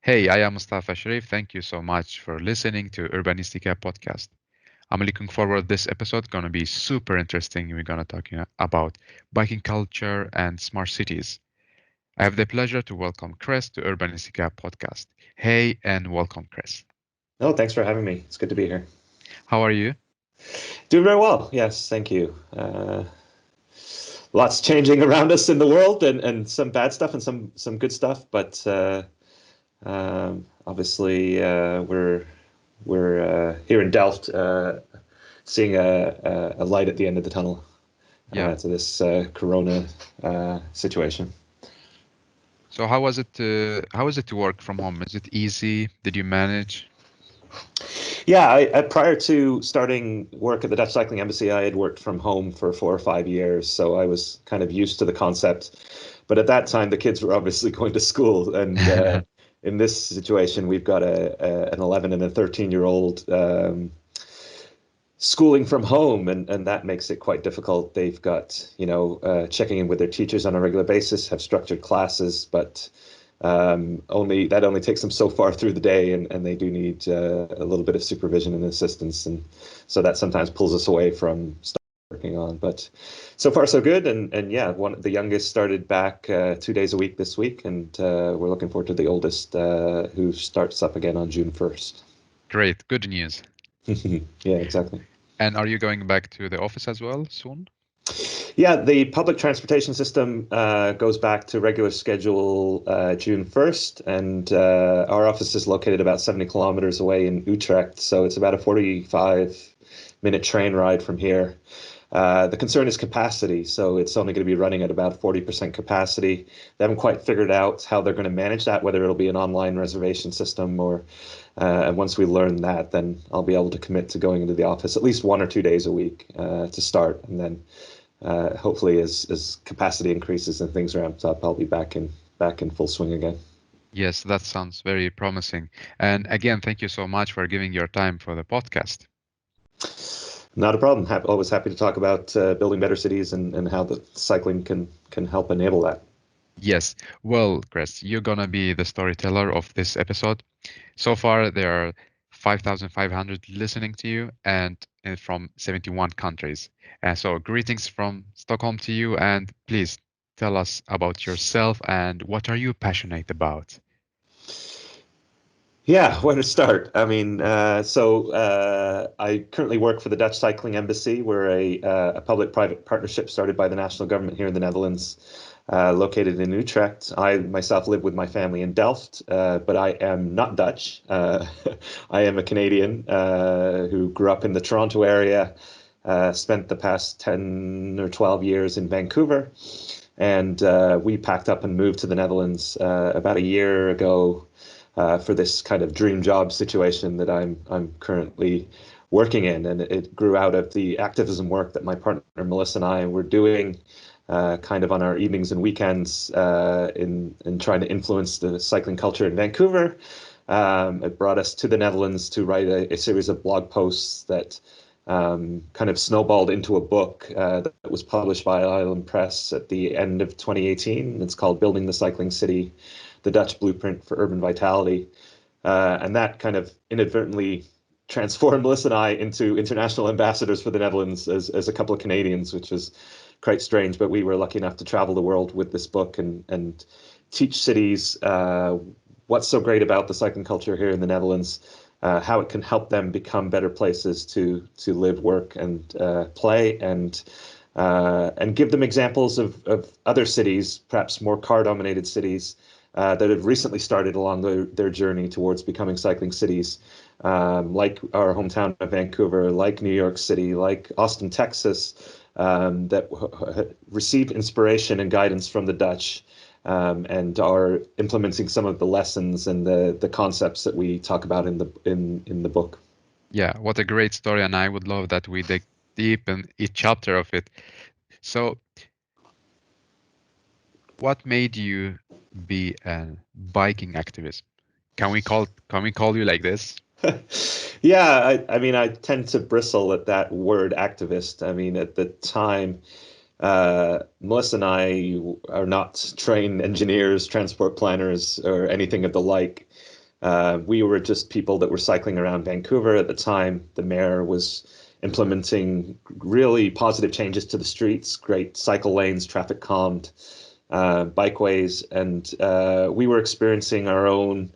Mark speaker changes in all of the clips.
Speaker 1: Hey, I am Mustafa Sharif. Thank you so much for listening to Urbanistica podcast. I'm looking forward. This episode gonna be super interesting. We're gonna talk about biking culture and smart cities. I have the pleasure to welcome Chris to Urbanistica podcast. Hey, and welcome, Chris.
Speaker 2: No, thanks for having me. It's good to be here.
Speaker 1: How are you?
Speaker 2: Doing very well. Yes, thank you. Lots changing around us in the world, and some bad stuff and some good stuff. But obviously, we're here in Delft, seeing a light at the end of the tunnel
Speaker 1: Yeah.
Speaker 2: to this Corona situation.
Speaker 1: So how is it to work from home? Is it easy? Did you manage?
Speaker 2: Yeah, prior to starting work at the Dutch Cycling Embassy, I had worked from home for 4 or 5 years, so I was kind of used to the concept. But at that time, the kids were obviously going to school, and in this situation, we've got an 11 and a 13-year-old schooling from home, and that makes it quite difficult. They've got, checking in with their teachers on a regular basis, have structured classes, but only takes them so far through the day, and they do need a little bit of supervision and assistance, and so that sometimes pulls us away from stuff we're working on. But so far so good, and yeah, the youngest started back 2 days a week this week, and we're looking forward to the oldest who starts up again on June 1st.
Speaker 1: Great, good news.
Speaker 2: Yeah, exactly.
Speaker 1: And are you going back to the office as well soon?
Speaker 2: Yeah, the public transportation system goes back to regular schedule June 1st, and our office is located about 70 kilometers away in Utrecht, so it's about a 45-minute train ride from here. The concern is capacity, so it's only going to be running at about 40% capacity. They haven't quite figured out how they're going to manage that, whether it'll be an online reservation system or, and once we learn that, then I'll be able to commit to going into the office at least 1 or 2 days a week to start, and then hopefully as capacity increases and things ramps up, I'll be back in full swing again.
Speaker 1: Yes, that sounds very promising. And again, thank you so much for giving your time for the podcast.
Speaker 2: Not a problem. Always happy to talk about building better cities and how the cycling can help enable that.
Speaker 1: Yes. Well, Chris, you're gonna be the storyteller of this episode. So far, there are 5,500 listening to you and from 71 countries. So greetings from Stockholm to you, and please tell us about yourself and what are you passionate about?
Speaker 2: Yeah, where to start? I mean, I currently work for the Dutch Cycling Embassy. We're a public-private partnership started by the national government here in the Netherlands, located in Utrecht. I myself live with my family in Delft, but I am not Dutch. I am a Canadian who grew up in the Toronto area, spent the past 10 or 12 years in Vancouver, and we packed up and moved to the Netherlands about a year ago for this kind of dream job situation that I'm currently working in, and it grew out of the activism work that my partner Melissa and I were doing, kind of on our evenings and weekends, in trying to influence the cycling culture in Vancouver. It brought us to the Netherlands to write a series of blog posts that kind of snowballed into a book that was published by Island Press at the end of 2018. It's called Building the Cycling City, the Dutch Blueprint for Urban Vitality. And that kind of inadvertently transformed Melissa and I into international ambassadors for the Netherlands as a couple of Canadians, which was quite strange. But we were lucky enough to travel the world with this book and teach cities what's so great about the cycling culture here in the Netherlands, how it can help them become better places to live, work, and play, and give them examples of other cities, perhaps more car-dominated cities, that have recently started along their journey towards becoming cycling cities, like our hometown of Vancouver, like New York City, like Austin, Texas, that receive inspiration and guidance from the Dutch, and are implementing some of the lessons and the concepts that we talk about in the book.
Speaker 1: Yeah, what a great story, and I would love that we dig deep in each chapter of it. So, what made you be a biking activist? Can we call you like this?
Speaker 2: Yeah, I mean, I tend to bristle at that word activist. I mean, at the time, Melissa and I are not trained engineers, transport planners, or anything of the like. We were just people that were cycling around Vancouver at the time. The mayor was implementing really positive changes to the streets, great cycle lanes, traffic calmed, bikeways, and we were experiencing our own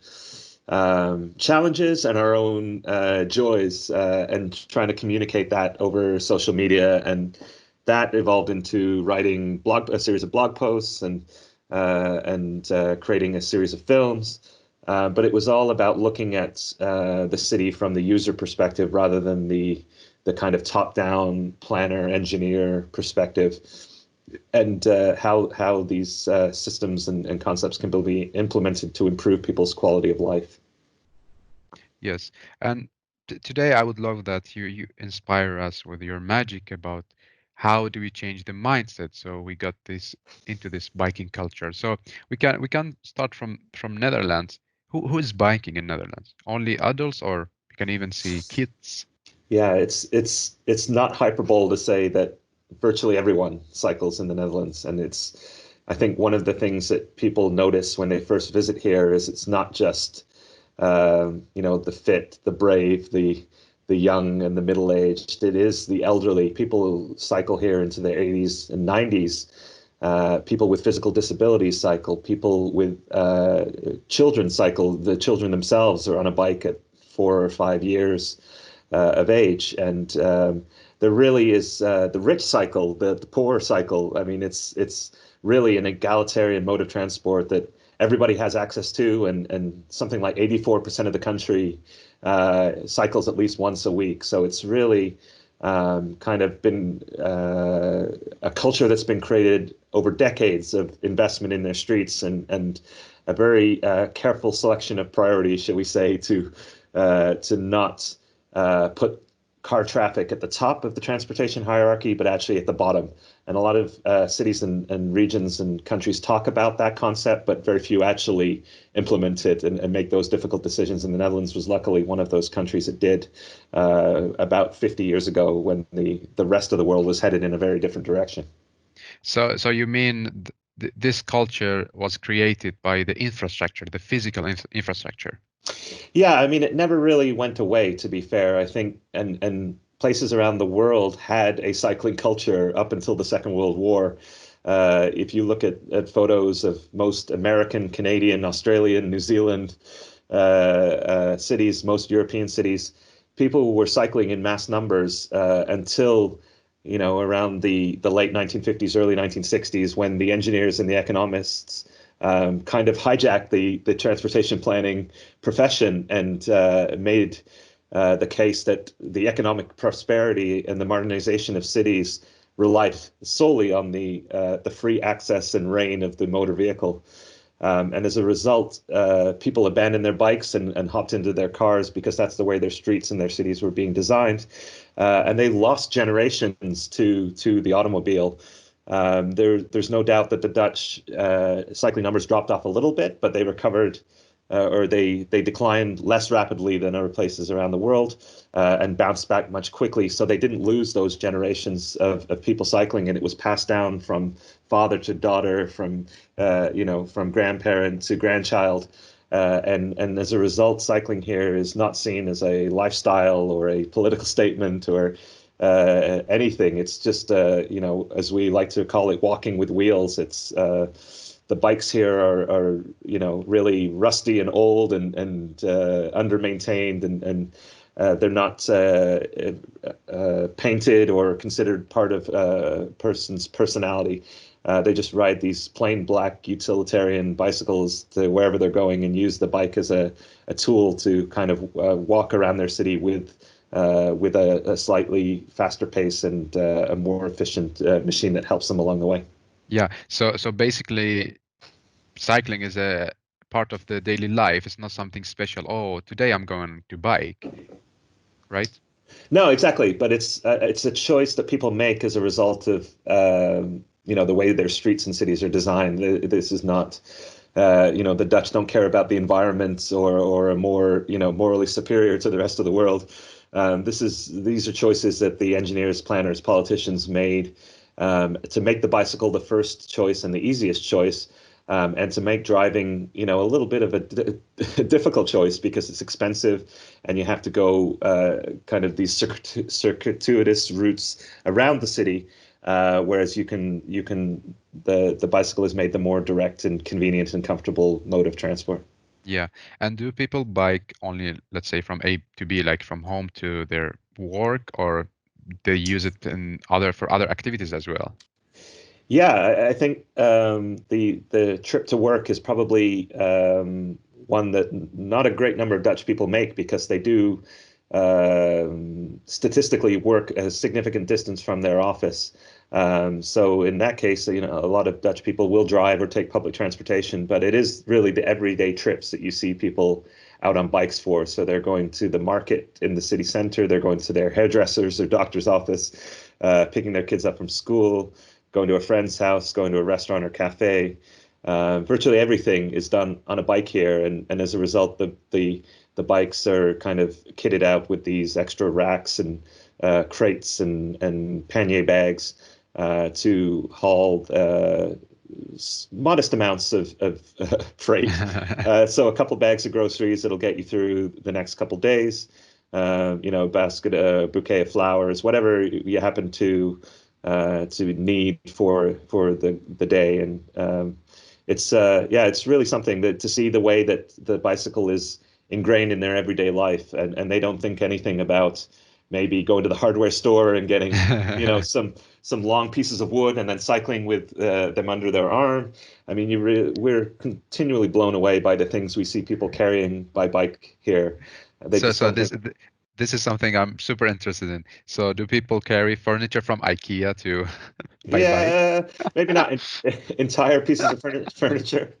Speaker 2: challenges and our own joys, and trying to communicate that over social media. And that evolved into writing a series of blog posts and creating a series of films. But it was all about looking at the city from the user perspective rather than the kind of top-down planner engineer perspective, and how these systems and concepts can be implemented to improve people's quality of life.
Speaker 1: Yes. And today I would love that you inspire us with your magic about how do we change the mindset so we got this into this biking culture. So we can start from Netherlands. Who is biking in Netherlands? Only adults, or we can even see kids?
Speaker 2: Yeah, it's not hyperbole to say that virtually everyone cycles in the Netherlands, and it's I think one of the things that people notice when they first visit here is it's not just the fit, the brave, the young and the middle aged. It is the elderly. People cycle here into their 80s and 90s. People with physical disabilities cycle. People with children cycle. The children themselves are on a bike at 4 or 5 years of age, and there really is the rich cycle, the poor cycle. I mean, it's really an egalitarian mode of transport that everybody has access to, and something like 84% of the country cycles at least once a week. So it's really kind of been a culture that's been created over decades of investment in their streets, and a very careful selection of priorities, shall we say, to not put car traffic at the top of the transportation hierarchy, but actually at the bottom. And a lot of cities and regions and countries talk about that concept, but very few actually implement it and make those difficult decisions. And the Netherlands was luckily one of those countries that did about 50 years ago, when the rest of the world was headed in a very different direction.
Speaker 1: So you mean this culture was created by the infrastructure, the physical infrastructure?
Speaker 2: Yeah, I mean, it never really went away, to be fair. I think, and places around the world had a cycling culture up until the Second World War. If you look at photos of most American, Canadian, Australian, New Zealand cities, most European cities, people were cycling in mass numbers until around the late 1950s, early 1960s, when the engineers and the economists kind of hijacked the transportation planning profession and made the case that the economic prosperity and the modernization of cities relied solely on the free access and reign of the motor vehicle. And as a result, people abandoned their bikes and hopped into their cars because that's the way their streets and their cities were being designed. And they lost generations to the automobile. There's no doubt that the Dutch cycling numbers dropped off a little bit, but they recovered, or they declined less rapidly than other places around the world, and bounced back much quickly. So they didn't lose those generations of people cycling, and it was passed down from father to daughter, from grandparent to grandchild. And as a result, cycling here is not seen as a lifestyle or a political statement or anything. It's just, as we like to call it, walking with wheels. It's the bikes here are really rusty and old and under maintained, and they're not painted or considered part of a person's personality. They just ride these plain black utilitarian bicycles to wherever they're going and use the bike as a tool to kind of walk around their city with a slightly faster pace and a more efficient machine that helps them along the way.
Speaker 1: Yeah. So basically, cycling is a part of the daily life. It's not something special. Oh, today I'm going to bike, right?
Speaker 2: No, exactly, but it's a choice that people make as a result of the way their streets and cities are designed. This is not the Dutch don't care about the environment or are more morally superior to the rest of the world. These are choices that the engineers, planners, politicians made to make the bicycle the first choice and the easiest choice, and to make driving, a little bit of a difficult choice because it's expensive and you have to go kind of these circuitous routes around the city. Whereas the bicycle is made the more direct and convenient and comfortable mode of transport.
Speaker 1: Yeah. And do people bike only, let's say, from A to B, like from home to their work, or they use it in other for other activities as well?
Speaker 2: Yeah, I think the trip to work is probably one that not a great number of Dutch people make because they do statistically work a significant distance from their office. So in that case, a lot of Dutch people will drive or take public transportation, but it is really the everyday trips that you see people out on bikes for. So they're going to the market in the city center, they're going to their hairdressers, their doctor's office, picking their kids up from school, going to a friend's house, going to a restaurant or cafe. Virtually everything is done on a bike here, and as a result, the bikes are kind of kitted out with these extra racks and crates and pannier bags to haul modest amounts of freight. So a couple bags of groceries that'll get you through the next couple days. A bouquet of flowers, whatever you happen to need for the day. And it's really something that to see the way that the bicycle is ingrained in their everyday life, and they don't think anything about maybe going to the hardware store and getting some long pieces of wood and then cycling with them under their arm. I mean, we're continually blown away by the things we see people carrying by bike here. They
Speaker 1: So,
Speaker 2: just
Speaker 1: so
Speaker 2: don't
Speaker 1: this
Speaker 2: think.
Speaker 1: th- this is something I'm super interested in. So, do people carry furniture from IKEA to by bike?
Speaker 2: Yeah, maybe not entire pieces of furniture.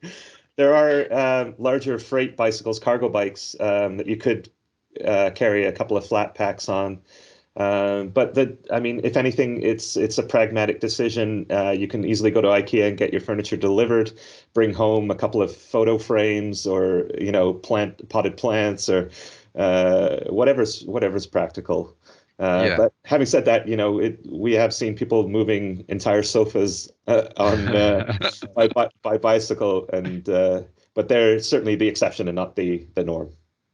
Speaker 2: There are larger freight bicycles, cargo bikes, that you could carry a couple of flat packs on. I mean, if anything, it's a pragmatic decision. You can easily go to IKEA and get your furniture delivered, bring home a couple of photo frames or potted plants or whatever's practical.
Speaker 1: Yeah.
Speaker 2: But having said that, we have seen people moving entire sofas on by bicycle, and but they're certainly the exception and not the norm.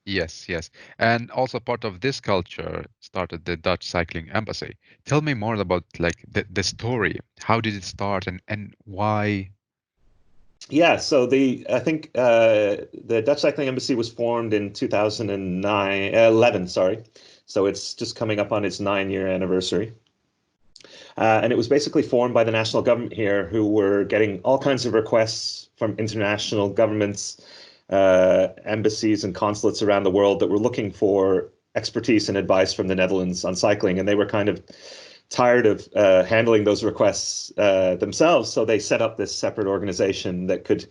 Speaker 1: Yes, yes. And also part of this culture started the Dutch Cycling Embassy. Tell me more about like the story. How did it start and why?
Speaker 2: Yeah, so I think the Dutch Cycling Embassy was formed in 2009, 11, sorry. So it's just coming up on its 9-year anniversary. And it was basically formed by the national government here, who were getting all kinds of requests from international governments, embassies, and consulates around the world that were looking for expertise and advice from the Netherlands on cycling. And they were kind of tired of handling those requests themselves. So they set up this separate organization that could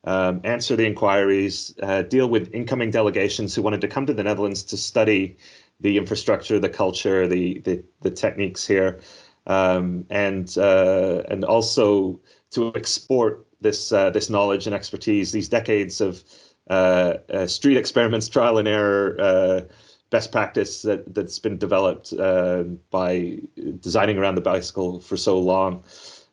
Speaker 2: answer the inquiries, deal with incoming delegations who wanted to come to the Netherlands to study the infrastructure, the culture, the techniques here, and also to export this knowledge and expertise, these decades of street experiments, trial and error, best practice that's been developed by designing around the bicycle for so long.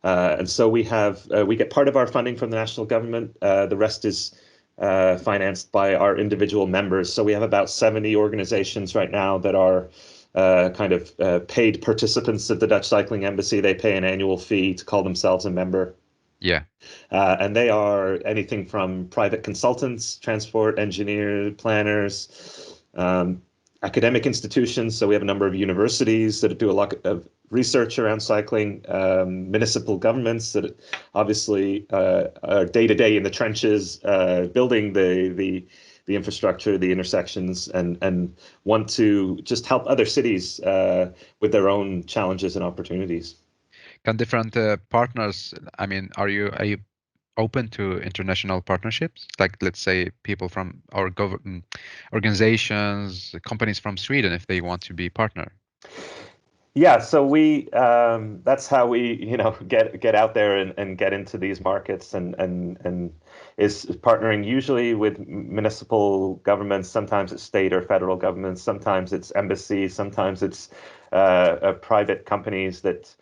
Speaker 2: And so we get part of our funding from the national government. The rest is financed by our individual members. So we have about 70 organizations right now that are kind of paid participants of the Dutch Cycling Embassy. They pay an annual fee to call themselves a member.
Speaker 1: Yeah.
Speaker 2: And they are anything from private consultants, transport engineers, planners, academic institutions. So we have a number of universities that do a lot of research around cycling, municipal governments that obviously are day to day in the trenches, building the infrastructure, the intersections, and want to just help other cities with their own challenges and opportunities.
Speaker 1: Can different partners, I mean, are you open to international partnerships? Like, let's say people from our government organizations, companies from Sweden, if they want to be partner.
Speaker 2: Yeah, so we that's how we, get out there and get into these markets and is partnering usually with municipal governments, sometimes it's state or federal governments, sometimes it's embassies, sometimes it's private companies that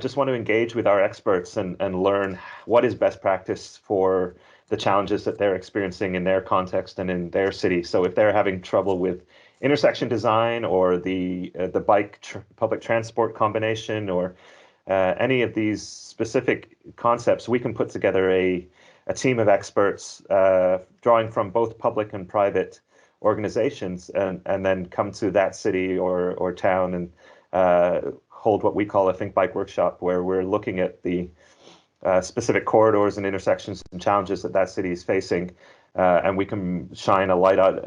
Speaker 2: just want to engage with our experts and learn what is best practice for the challenges that they're experiencing in their context and in their city. So if they're having trouble with intersection design or the public transport combination or any of these specific concepts, we can put together a team of experts drawing from both public and private organizations and then come to that city or town and hold what we call a Think Bike workshop, where we're looking at the specific corridors and intersections and challenges that that city is facing. And we can shine a light on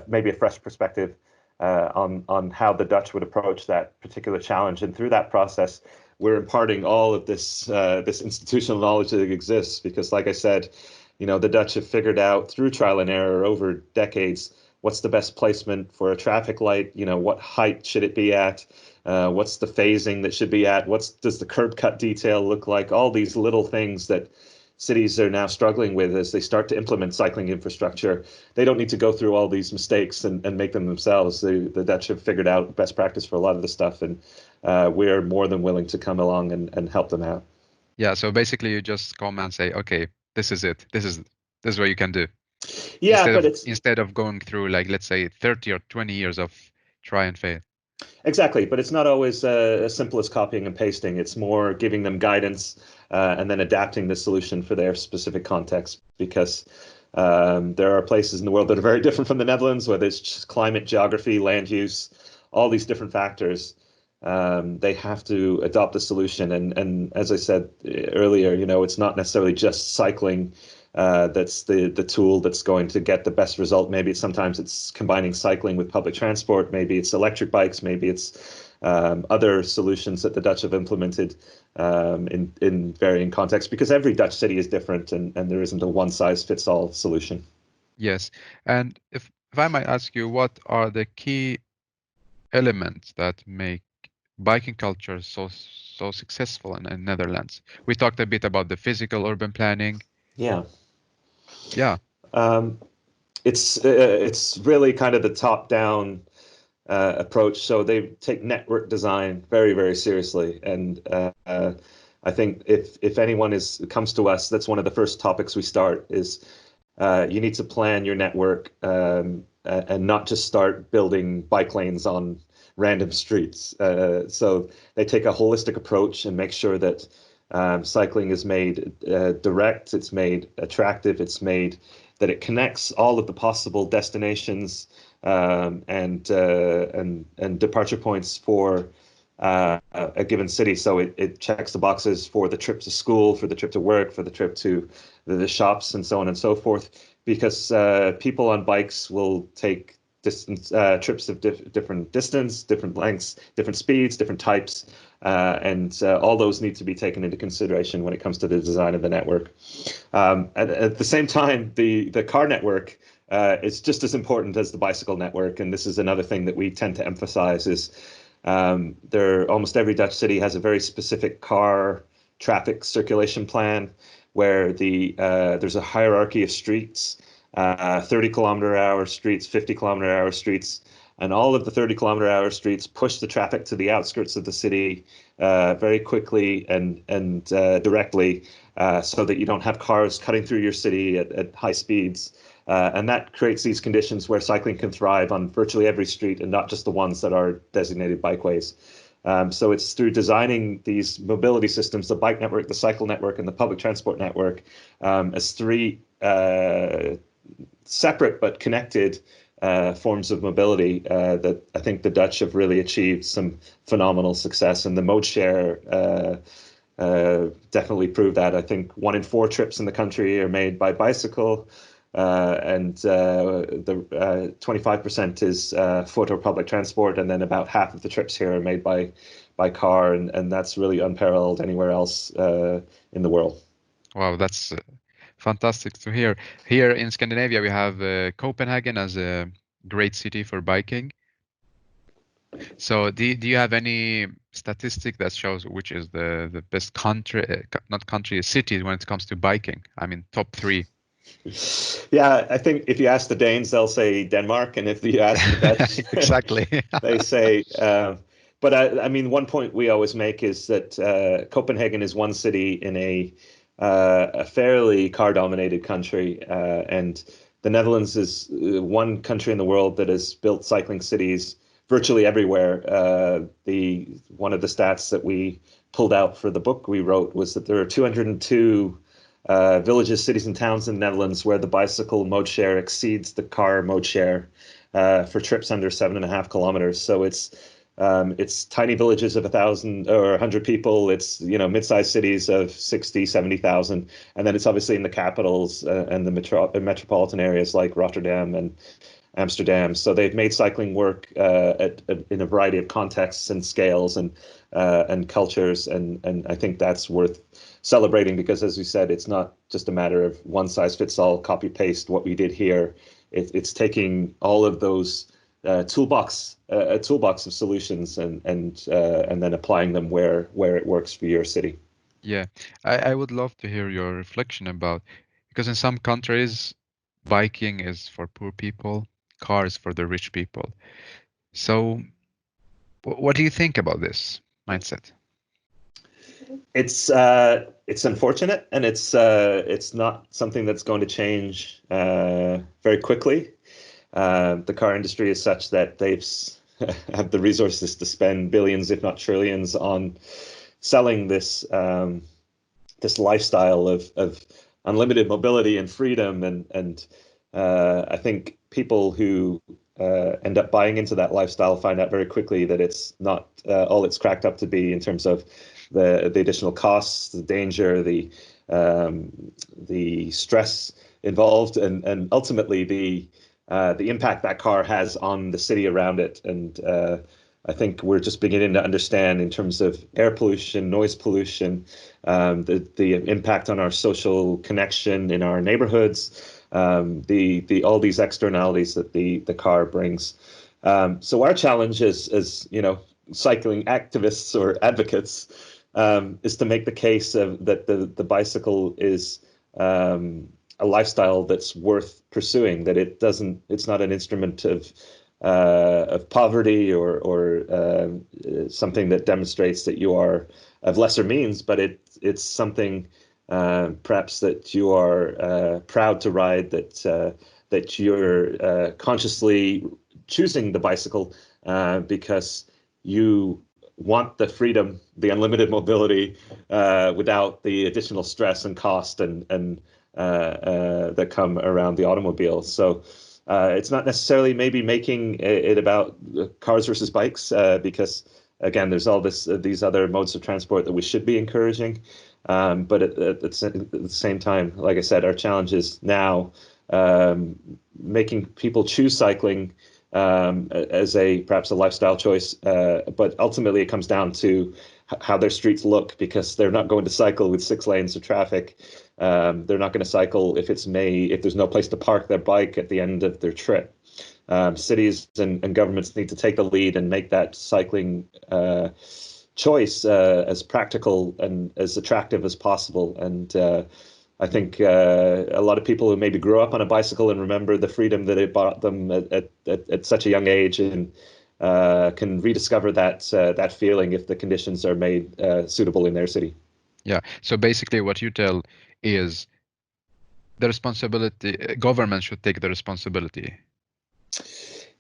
Speaker 2: maybe a fresh perspective on how the Dutch would approach that particular challenge. And through that process, we're imparting all of this institutional knowledge that exists. Because, like I said, the Dutch have figured out through trial and error over decades what's the best placement for a traffic light. What height should it be at? What's the phasing that should be at? Does the curb cut detail look like? All these little things that cities are now struggling with as they start to implement cycling infrastructure. They don't need to go through all these mistakes and make them themselves. The Dutch have figured out best practice for a lot of this stuff, and we're more than willing to come along and help them out.
Speaker 1: Yeah, so basically you just come and say, okay, this is it. This is what you can do.
Speaker 2: Yeah, but it's
Speaker 1: Instead of going through, like, let's say 30 or 20 years of try and fail.
Speaker 2: exactly, but it's not always as simple as copying and pasting. It's more giving them guidance and then adapting the solution for their specific context. Because there are places in the world that are very different from the Netherlands, whether it's just climate, geography, land use, all these different factors. They have to adopt a solution. And as I said earlier, it's not necessarily just cycling that's the tool that's going to get the best result. Maybe sometimes it's combining cycling with public transport. Maybe it's electric bikes. Maybe it's other solutions that the Dutch have implemented in varying contexts, because every Dutch city is different, and there isn't a one size fits all solution.
Speaker 1: Yes. And if I might ask you, what are the key elements that make biking culture so successful in Netherlands? We talked a bit about the physical urban planning.
Speaker 2: Yeah.
Speaker 1: Yeah.
Speaker 2: Um, it's really kind of the top down approach. So they take network design very, very seriously. And I think if anyone comes to us, that's one of the first topics we start is you need to plan your network and not just start building bike lanes on random streets. So they take a holistic approach and make sure that cycling is made direct, it's made attractive, it's made that it connects all of the possible destinations and departure points for a given city. So it checks the boxes for the trip to school, for the trip to work, for the trip to the shops, and so on and so forth. Because people on bikes will take distance trips of different distance, different lengths, different speeds, different types, and all those need to be taken into consideration when it comes to the design of the network. At the same time, the car network is just as important as the bicycle network, and this is another thing that we tend to emphasize is almost every Dutch city has a very specific car traffic circulation plan where there's a hierarchy of streets, 30-kilometer-hour streets, 50-kilometer-hour streets, and all of the 30-kilometer-hour streets push the traffic to the outskirts of the city very quickly and directly, so that you don't have cars cutting through your city at high speeds. And that creates these conditions where cycling can thrive on virtually every street and not just the ones that are designated bikeways. So it's through designing these mobility systems, the bike network, the cycle network, and the public transport network, as three separate but connected forms of mobility that I think the Dutch have really achieved some phenomenal success. And the mode share definitely proved that. I think 1 in 4 trips in the country are made by bicycle. And the 25% is foot or public transport, and then about half of the trips here are made by car, and that's really unparalleled anywhere else in the world.
Speaker 1: Wow, that's fantastic to hear. Here in Scandinavia, we have Copenhagen as a great city for biking. So do you have any statistic that shows which is the best country, not country, city when it comes to biking? I mean, top 3.
Speaker 2: Yeah, I think if you ask the Danes, they'll say Denmark, and if you ask the Dutch,
Speaker 1: Exactly.
Speaker 2: they say But I mean, one point we always make is that Copenhagen is one city in a fairly car-dominated country, and the Netherlands is one country in the world that has built cycling cities virtually everywhere. The one of the stats that we pulled out for the book we wrote was that there are 202 villages, cities, and towns in the Netherlands where the bicycle mode share exceeds the car mode share for trips under 7.5 kilometers. So it's tiny villages of 1,000 or 100 people. It's, mid-sized cities of 60, 70,000. And then it's obviously in the capitals and the metropolitan areas like Rotterdam and Amsterdam. So they've made cycling work in a variety of contexts and scales and cultures. And I think that's worth celebrating because, as we said, it's not just a matter of one size fits all, copy paste what we did here. It's taking all of those a toolbox of solutions and then applying them where it works for your city.
Speaker 1: Yeah, I would love to hear your reflection about because in some countries, biking is for poor people, cars for the rich people. So, what do you think about this mindset?
Speaker 2: It's unfortunate, and it's not something that's going to change very quickly. The car industry is such that they've have the resources to spend billions, if not trillions, on selling this lifestyle of unlimited mobility and freedom, and I think people who end up buying into that lifestyle find out very quickly that it's not all it's cracked up to be in terms of the additional costs, the danger, the stress involved, and ultimately the impact that car has on the city around it. And I think we're just beginning to understand in terms of air pollution, noise pollution, the impact on our social connection in our neighborhoods, the all these externalities that the car brings. So our challenge as cycling activists or advocates is to make the case that the bicycle is a lifestyle that's worth pursuing. That it's not an instrument of poverty or something that demonstrates that you are of lesser means, but it's something perhaps that you are proud to ride, that you're consciously choosing the bicycle because you want the freedom, the unlimited mobility without the additional stress and cost and that come around the automobile. So it's not necessarily maybe making it about cars versus bikes because again, there's all these other modes of transport that we should be encouraging. But at the same time, like I said, our challenge is now making people choose cycling as perhaps a lifestyle choice. But ultimately, it comes down to how their streets look because they're not going to cycle with 6 lanes of traffic. They're not going to cycle if there's no place to park their bike at the end of their trip. Cities and governments need to take the lead and make that cycling choice as practical and as attractive as possible. And I think a lot of people who maybe grew up on a bicycle and remember the freedom that it brought them at such a young age and can rediscover that feeling if the conditions are made suitable in their city.
Speaker 1: Yeah. So basically, what you tell is the responsibility, government should take the responsibility.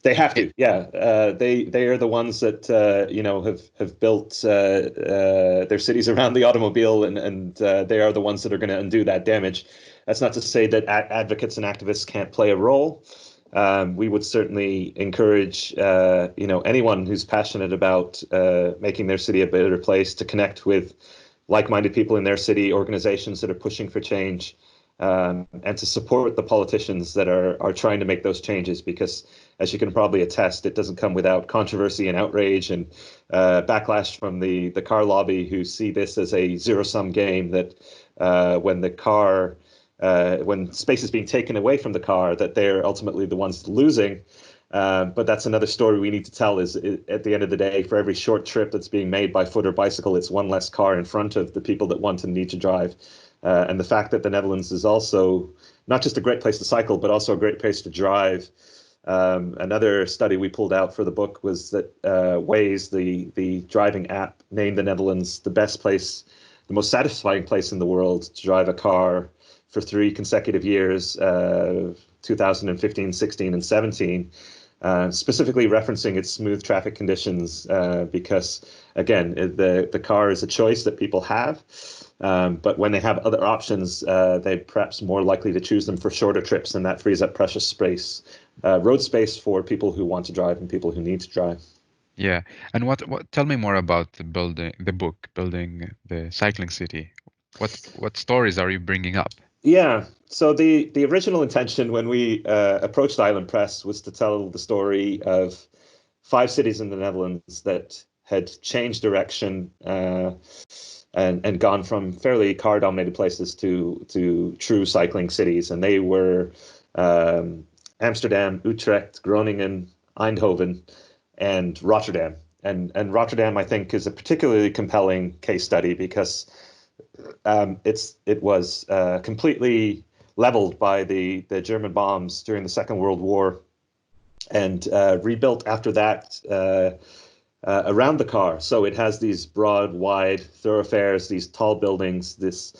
Speaker 2: They have
Speaker 1: It,
Speaker 2: to, yeah. They are the ones that have built their cities around the automobile, and they are the ones that are going to undo that damage. That's not to say that advocates and activists can't play a role. We would certainly encourage anyone who's passionate about making their city a better place to connect with like-minded people in their city, organizations that are pushing for change, and to support the politicians that are trying to make those changes. Because, as you can probably attest, it doesn't come without controversy and outrage and backlash from the car lobby, who see this as a zero-sum game. That when space is being taken away from the car, that they're ultimately the ones losing. But that's another story we need to tell. Is at the end of the day, for every short trip that's being made by foot or bicycle, it's one less car in front of the people that want and need to drive. And the fact that the Netherlands is also not just a great place to cycle, but also a great place to drive, Another study we pulled out for the book was that Waze, the driving app, named the Netherlands the best place, the most satisfying place in the world to drive a car for 3 consecutive years, 2015, 16, and 17, specifically referencing its smooth traffic conditions, because again, the car is a choice that people have, but when they have other options, they're perhaps more likely to choose them for shorter trips, and that frees up precious space, road space for people who want to drive and people who need to drive.
Speaker 1: Yeah. And what tell me more about the book, Building the Cycling City. What stories are you bringing up?
Speaker 2: Yeah. So the original intention when we approached Island Press was to tell the story of 5 cities in the Netherlands that had changed direction, and gone from fairly car-dominated places to true cycling cities, and they were um, Amsterdam, Utrecht, Groningen, Eindhoven, and Rotterdam. And Rotterdam, I think, is a particularly compelling case study because it was completely leveled by the German bombs during the Second World War, and rebuilt after that around the car. So it has these broad, wide thoroughfares, these tall buildings, this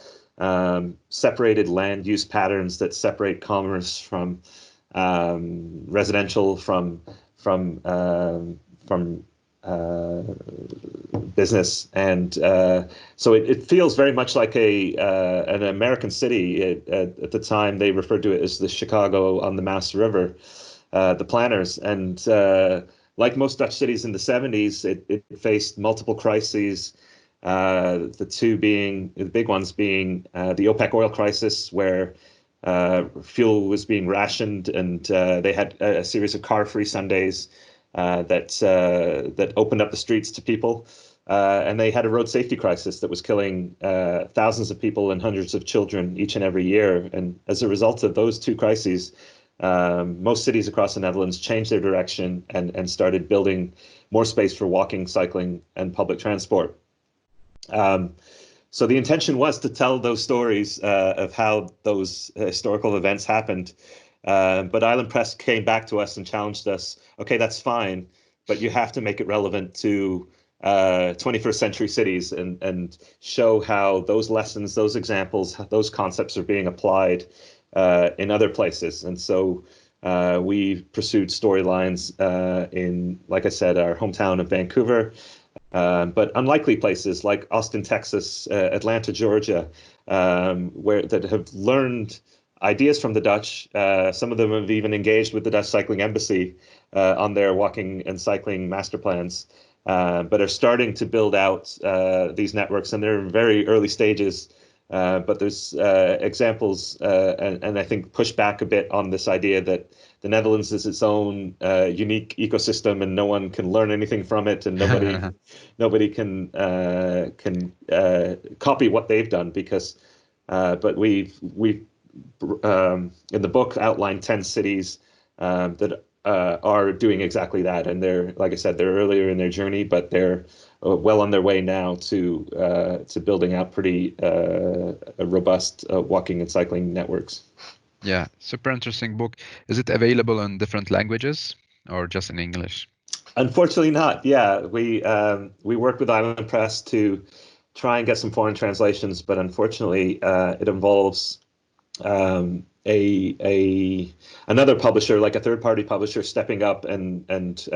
Speaker 2: separated land use patterns that separate commerce from residential from uh, business, and so it feels very much like a an American city. At the time, they referred to it as the Chicago on the Mass River, the planners, and like most Dutch cities in the 70s, it faced multiple crises. The big ones being the OPEC oil crisis, where fuel was being rationed, and they had a series of car-free Sundays that opened up the streets to people. And they had a road safety crisis that was killing thousands of people and hundreds of children each and every year. And as a result of those two crises, most cities across the Netherlands changed their direction and started building more space for walking, cycling, and public transport. Um, so the intention was to tell those stories of how those historical events happened. But Island Press came back to us and challenged us. Okay, that's fine, but you have to make it relevant to 21st century cities, and show how those lessons, those examples, those concepts are being applied in other places. And so we pursued storylines in, like I said, our hometown of Vancouver, but unlikely places like Austin, Texas, Atlanta, Georgia, where that have learned ideas from the Dutch. Some of them have even engaged with the Dutch Cycling Embassy on their walking and cycling master plans, but are starting to build out these networks, and they're in very early stages. But there's examples, and I think push back a bit on this idea that the Netherlands is its own unique ecosystem, and no one can learn anything from it, and nobody can copy what they've done, because but we in the book outlined 10 cities that are doing exactly that, and they're, like I said, they're earlier in their journey, but they're well on their way now to building out pretty robust walking and cycling networks.
Speaker 1: Yeah, super interesting book. Is it available in different languages or just in English?
Speaker 2: Unfortunately, not. Yeah, we worked with Island Press to try and get some foreign translations, but unfortunately, it involves a another publisher, like a third party publisher, stepping up and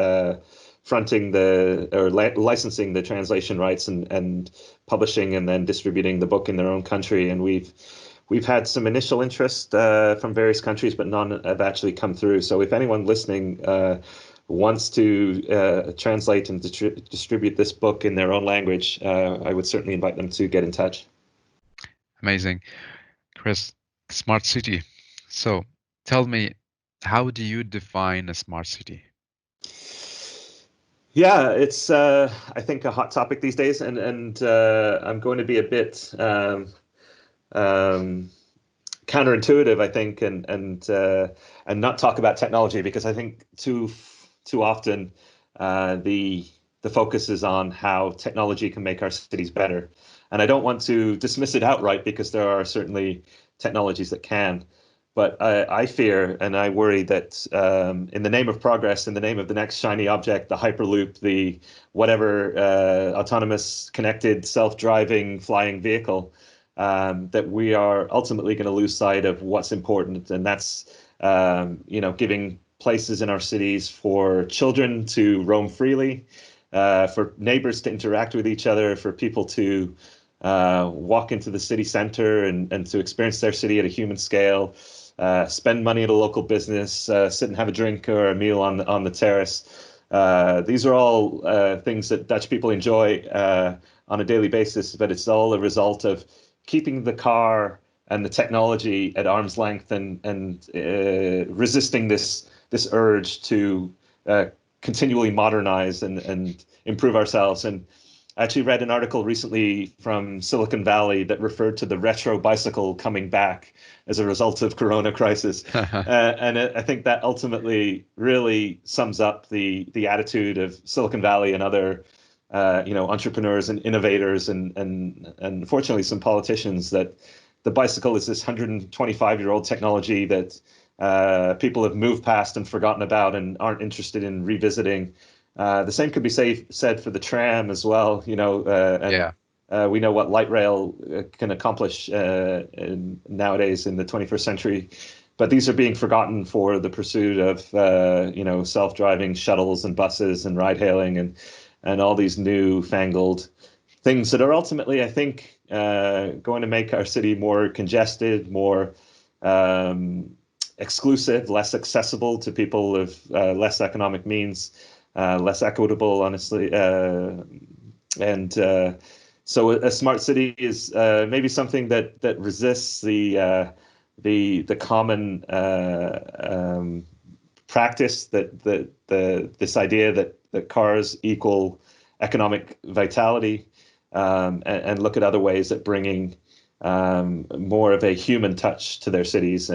Speaker 2: fronting the or licensing the translation rights and publishing and then distributing the book in their own country. And we've had some initial interest from various countries, but none have actually come through. So if anyone listening wants to translate and distribute this book in their own language, I would certainly invite them to get in touch.
Speaker 1: Amazing. Chris, smart city. So tell me, how do you define a smart city?
Speaker 2: Yeah, it's I think a hot topic these days, and I'm going to be a bit um, counterintuitive, I think, and not talk about technology, because I think too often the focus is on how technology can make our cities better, and I don't want to dismiss it outright, because there are certainly technologies that can. But I fear and I worry that in the name of progress, in the name of the next shiny object, the Hyperloop, the whatever autonomous, connected, self-driving, flying vehicle, that we are ultimately going to lose sight of what's important, and that's giving places in our cities for children to roam freely, for neighbors to interact with each other, for people to walk into the city center and to experience their city at a human scale, spend money at a local business, sit and have a drink or a meal on the terrace. These are all things that Dutch people enjoy on a daily basis, but it's all a result of keeping the car and the technology at arm's length and resisting this urge to continually modernize and improve ourselves. And I actually read an article recently from Silicon Valley that referred to the retro bicycle coming back as a result of Corona crisis. I think that ultimately really sums up the attitude of Silicon Valley and other entrepreneurs and innovators and unfortunately some politicians, that the bicycle is this 125-year-old technology that people have moved past and forgotten about and aren't interested in revisiting. The same could be said for the tram as well, and
Speaker 1: Yeah.
Speaker 2: we know what light rail can accomplish nowadays in the 21st century. But these are being forgotten for the pursuit of, self-driving shuttles and buses and ride-hailing and all these new-fangled things that are ultimately, I think, going to make our city more congested, more exclusive, less accessible to people of less economic means, less equitable, honestly. And So a smart city is maybe something that resists the common practice that this idea that cars equal economic vitality, and look at other ways at bringing more of a human touch to their cities.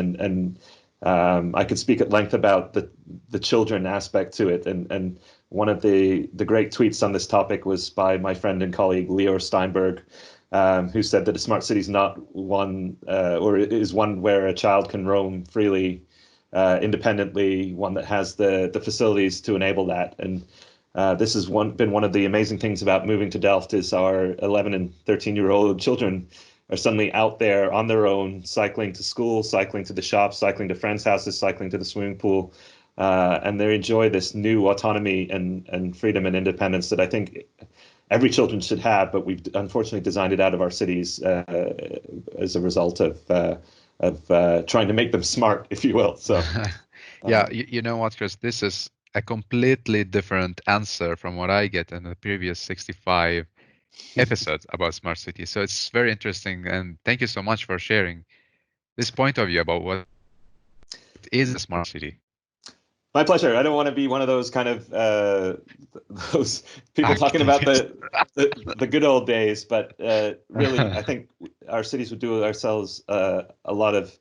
Speaker 2: I could speak at length about the children aspect to it. And one of the great tweets on this topic was by my friend and colleague Leo Steinberg, who said that a smart city is not one, or is one where a child can roam freely, independently, one that has the facilities to enable that. And this has been one of the amazing things about moving to Delft is our 11 and 13-year-old children are suddenly out there on their own, cycling to school, cycling to the shops, cycling to friends' houses, cycling to the swimming pool. And they enjoy this new autonomy and freedom and independence that I think every children should have, but we've unfortunately designed it out of our cities as a result of trying to make them smart, if you will. So,
Speaker 1: Yeah,
Speaker 2: uh,
Speaker 1: you know what, Chris? This is a completely different answer from what I get in the previous 65 episodes about smart cities. So it's very interesting, and thank you so much for sharing this point of view about what is a smart city.
Speaker 2: my pleasure. I don't want to be one of those kind of those people talking about
Speaker 1: Activists.
Speaker 2: the good old days, but really, I think our cities would do ourselves a lot of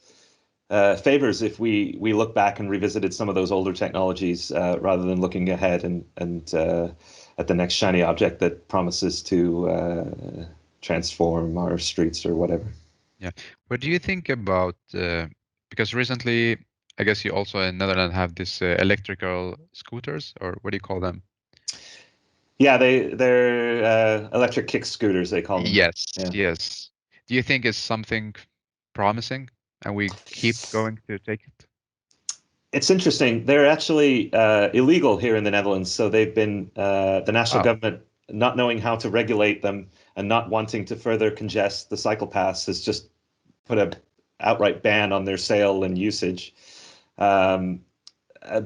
Speaker 2: favors if we look back and revisited some of those older technologies rather than looking ahead and at the next shiny object that promises to transform our streets or whatever.
Speaker 1: Yeah. What do you think about because recently, I guess you also in Netherlands have this electrical scooters, or what do you call them?
Speaker 2: Yeah, they're electric kick scooters, they call them.
Speaker 1: Yes,
Speaker 2: Yeah.
Speaker 1: yes. Do you think it's something promising and we keep going to take it?
Speaker 2: It's interesting. They're actually illegal here in the Netherlands. So they've been the national
Speaker 1: Oh,
Speaker 2: government not knowing how to regulate them and not wanting to further congest the cycle paths has just put a outright ban on their sale and usage. Um,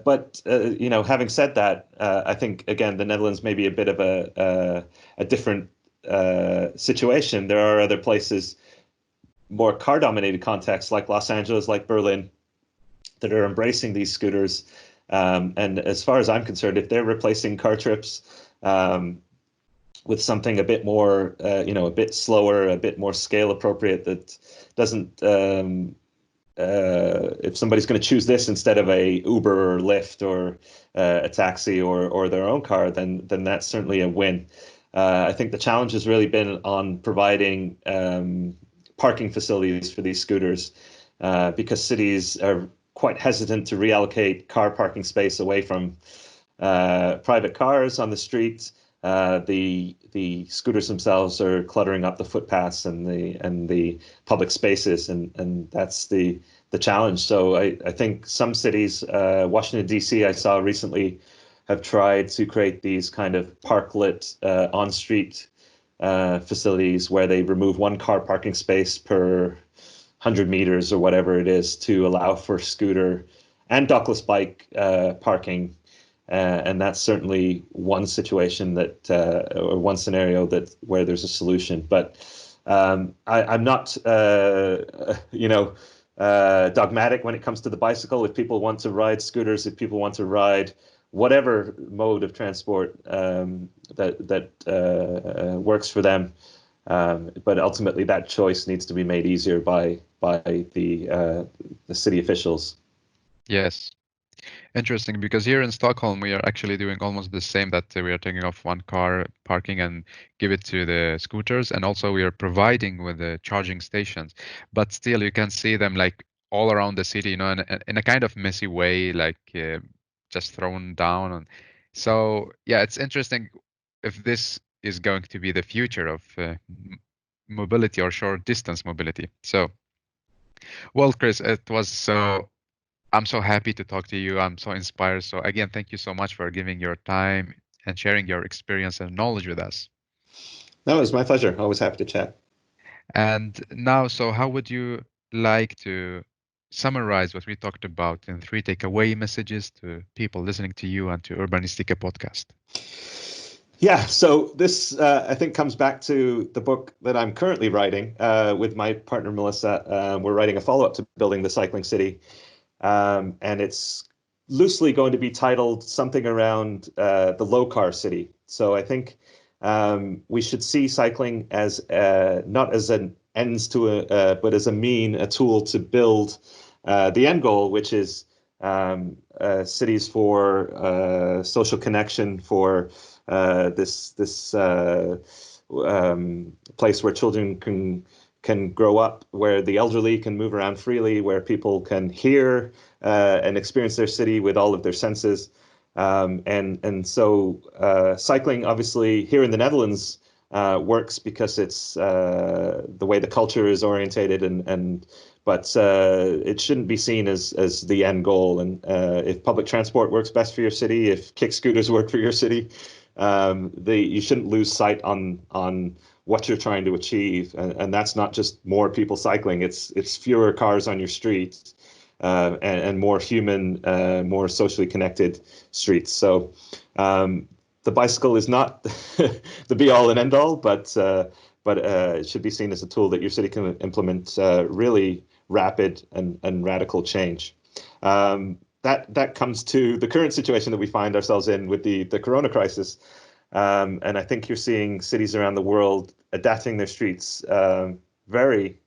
Speaker 2: but having said that, I think again the Netherlands may be a bit of a different situation. There are other places, more car-dominated contexts like Los Angeles, like Berlin, that are embracing these scooters. And as far as I'm concerned, if they're replacing car trips with something a bit more, a bit slower, a bit more scale appropriate, that doesn't, if somebody's going to choose this instead of a Uber or Lyft or a taxi or their own car, then that's certainly a win. I think the challenge has really been on providing parking facilities for these scooters. because cities are quite hesitant to reallocate car parking space away from private cars on the streets. The scooters themselves are cluttering up the footpaths and the public spaces, and that's the challenge. So I think some cities, Washington D.C., I saw recently, have tried to create these kind of parklet on-street facilities where they remove one car parking space per 100 meters or whatever it is to allow for scooter and dockless bike parking. And that's certainly one situation that, or one scenario that where there's a solution. But I'm not, dogmatic when it comes to the bicycle. If people want to ride scooters, if people want to ride whatever mode of transport that works for them, but ultimately that choice needs to be made easier by the city officials.
Speaker 1: Yes. Interesting, because here in Stockholm we are actually doing almost the same, that we are taking off one car parking and give it to the scooters, and also we are providing with the charging stations. But still you can see them like all around the city, in a kind of messy way, like just thrown down. And so yeah, it's interesting if this is going to be the future of mobility or short distance mobility. So well, Chris, it was so I'm so happy to talk to you. I'm so inspired. So again, thank you so much for giving your time and sharing your experience and knowledge with us.
Speaker 2: No, it was my pleasure. Always happy to chat.
Speaker 1: And now, so how would you like to summarize what we talked about in three takeaway messages to people listening to you and to Urbanistica podcast?
Speaker 2: Yeah, so this I think comes back to the book that I'm currently writing with my partner Melissa. We're writing a follow-up to Building the Cycling City, and it's loosely going to be titled something around the low car city. So I think we should see cycling as not as an ends to but as a tool to build the end goal, which is cities for social connection, for this place where children can grow up, where the elderly can move around freely, where people can hear and experience their city with all of their senses. And so cycling, obviously, here in the Netherlands works because it's the way the culture is orientated, but it shouldn't be seen as the end goal. And if public transport works best for your city, if kick scooters work for your city, you shouldn't lose sight on what you're trying to achieve, and that's not just more people cycling. It's fewer cars on your street, and more human, more socially connected streets. So the bicycle is not the be all and end all, but it should be seen as a tool that your city can implement really rapid and radical change. That comes to the current situation that we find ourselves in with the corona crisis. And I think you're seeing cities around the world adapting their streets very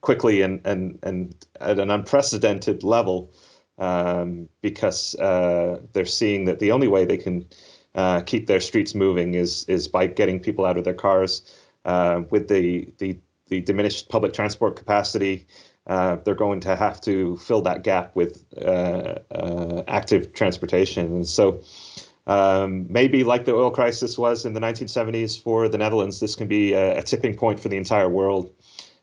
Speaker 2: quickly and at an unprecedented level, because they're seeing that the only way they can keep their streets moving is by getting people out of their cars. With the diminished public transport capacity, they're going to have to fill that gap with active transportation. And so maybe like the oil crisis was in the 1970s for the Netherlands, this can be a tipping point for the entire world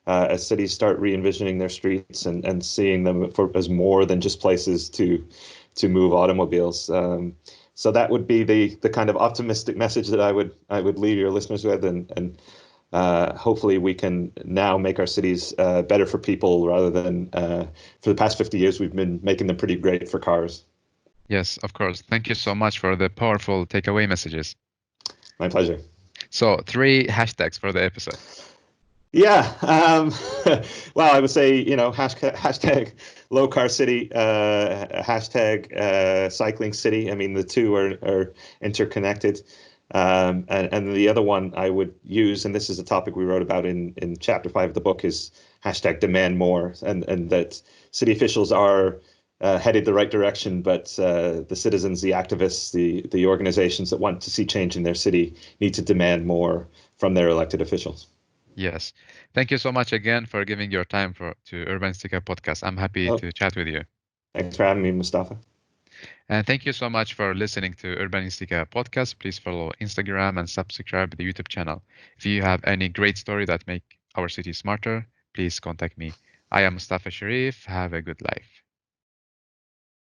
Speaker 2: as cities start re-envisioning their streets and seeing them as more than just places to move automobiles. So that would be the kind of optimistic message that I would leave your listeners with, and hopefully we can now make our cities better for people rather than for the past 50 years we've been making them pretty great for cars.
Speaker 1: Yes, of course. Thank you so much for the powerful takeaway messages.
Speaker 2: My pleasure.
Speaker 1: So, three hashtags for the episode.
Speaker 2: Yeah. Well, I would say, hashtag low car city, hashtag cycling city. I mean, the two are interconnected. And the other one I would use, and this is a topic we wrote about in chapter 5 of the book, is hashtag demand more, and that city officials are headed the right direction, but the citizens, the activists, the organizations that want to see change in their city need to demand more from their elected officials.
Speaker 1: Yes. Thank you so much again for giving your time to Urbanistica podcast. I'm happy
Speaker 2: Oh,
Speaker 1: to chat with you.
Speaker 2: thanks for having me, Mustafa.
Speaker 1: And thank you so much for listening to Urbanistica podcast. Please follow Instagram and subscribe the YouTube channel. If you have any great story that make our city smarter, please contact me. I am Mustafa Sharif. Have a good life.